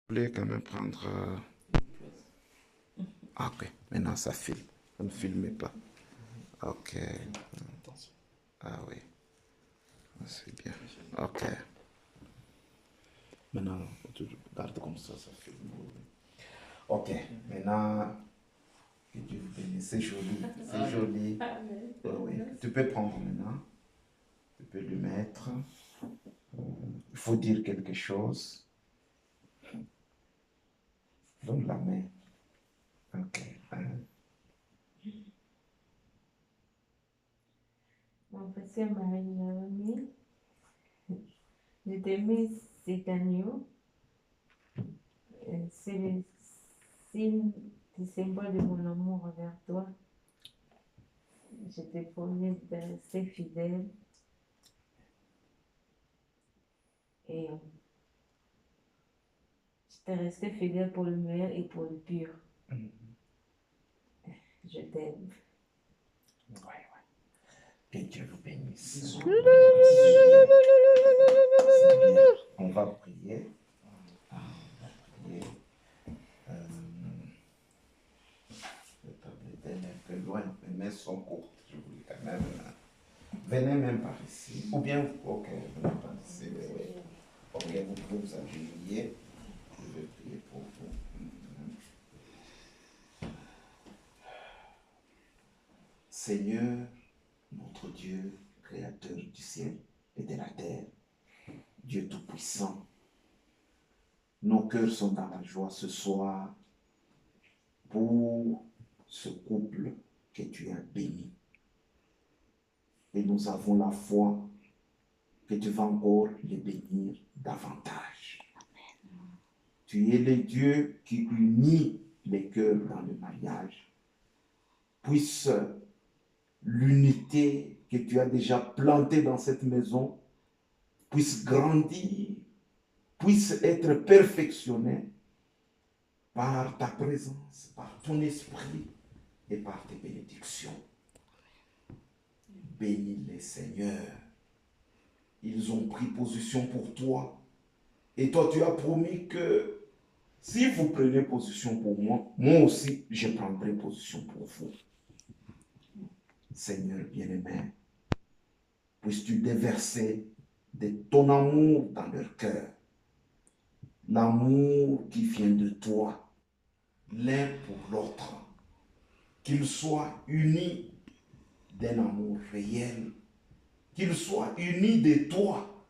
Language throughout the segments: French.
Je voulais quand même prendre... Ah, ok, maintenant ça filme. Ça ne filmez pas. Ok. Ah oui, c'est bien. Ok. Maintenant, tu regardes comme ça filme. Ok, maintenant, que Dieu vous bénisse. C'est joli, c'est joli. Oui, oui. Tu peux prendre maintenant. Tu peux lui mettre. Il faut dire quelque chose. Donne la main. Ok. Mon frère Marie-Naomi, je t'aimais cet agneau. C'est le signe, le symbole de mon amour envers toi. Je te promets de rester fidèle et je te rester fidèle pour le meilleur et pour le pire. Je t'aime. Ouais, ouais. Que Dieu vous bénisse. On va prier. On va prier. Venez un peu loin, mes mains sont courtes. Je voulais quand même. Venez même par ici. Ou bien, ok, venez par ici. Oui, oui. Ok, vous pouvez vous agenouiller. Je vais prier pour vous. Seigneur, notre Dieu, créateur du ciel et de la terre, Dieu Tout-Puissant, nos cœurs sont dans la joie ce soir pour ce couple que tu as béni. Et nous avons la foi que tu vas encore les bénir davantage. Tu es le Dieu qui unit les cœurs dans le mariage. Puisse l'unité que tu as déjà plantée dans cette maison puisse grandir, puisse être perfectionnée par ta présence, par ton esprit et par tes bénédictions. Bénis-les, Seigneur. Ils ont pris position pour toi. Et toi, tu as promis que si vous prenez position pour moi, moi aussi, je prendrai position pour vous. Seigneur bien-aimé, puisses-tu déverser de ton amour dans leur cœur. L'amour qui vient de toi, l'un pour l'autre. Qu'ils soient unis d'un amour réel. Qu'ils soient unis de toi.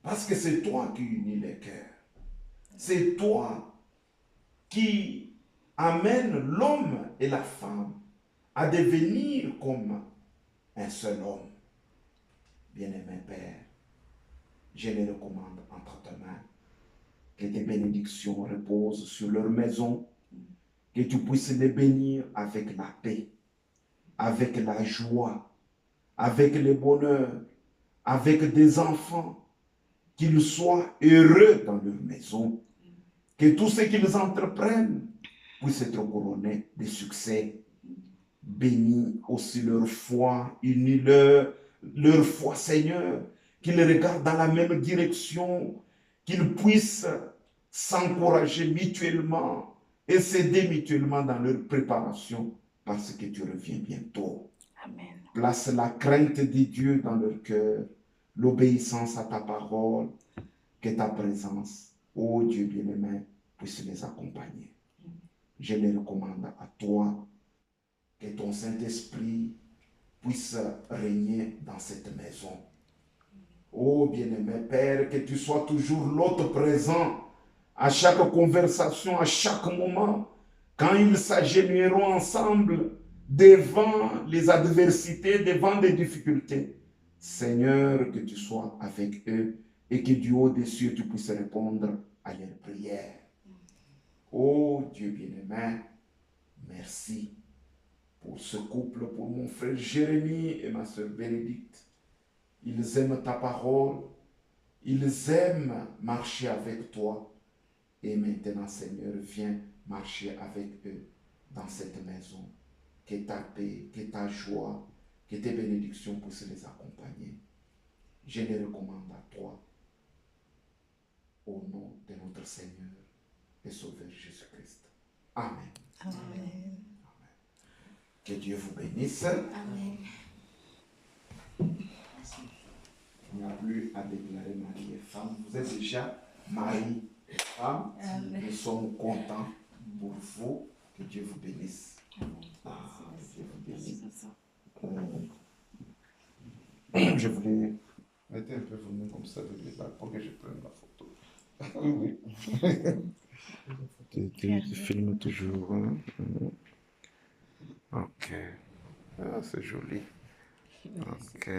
Parce que c'est toi qui unis les cœurs. C'est toi qui amène l'homme et la femme à devenir comme un seul homme. Bien-aimé Père, je les recommande entre tes mains. Que tes bénédictions reposent sur leur maison. Que tu puisses les bénir avec la paix, avec la joie, avec le bonheur, avec des enfants. Qu'ils soient heureux dans leur maison. Que tout ce qu'ils entreprennent puisse être couronné de succès. Bénis aussi leur foi, unis leur foi, Seigneur, qu'ils regardent dans la même direction, qu'ils puissent s'encourager mutuellement et s'aider mutuellement dans leur préparation, parce que tu reviens bientôt. Amen. Place la crainte de Dieu dans leur cœur, l'obéissance à ta parole, que ta présence, ô Dieu bien-aimé, puisse les accompagner. Je les recommande à toi, que ton Saint-Esprit puisse régner dans cette maison. Ô bien-aimé Père, que tu sois toujours l'hôte présent à chaque conversation, à chaque moment, quand ils s'agenouilleront ensemble devant les adversités, devant les difficultés. Seigneur, que tu sois avec eux et que du haut des cieux, tu puisses répondre à leurs prières. Ô Dieu bien-aimé, merci pour ce couple, pour mon frère Jérémie et ma soeur Bénédicte. Ils aiment ta parole, ils aiment marcher avec toi. Et maintenant, Seigneur, viens marcher avec eux dans cette maison. Que ta paix, que ta joie, que tes bénédictions puissent les accompagner. Je les recommande à toi, au nom de notre Seigneur et Sauveur Jésus-Christ. Amen. Amen. Que Dieu vous bénisse. Amen. Il n'y a plus à déclarer mari et femme. Vous êtes déjà mari et femme. Amen. Nous sommes contents pour vous. Que Dieu vous bénisse. Ah, que Dieu vous bénisse. Je voulais mettre un peu vous comme ça de là pour que je prenne la photo. Oui, oui. Tu filmes toujours. Hein? Ok. Ah, c'est joli. Ok.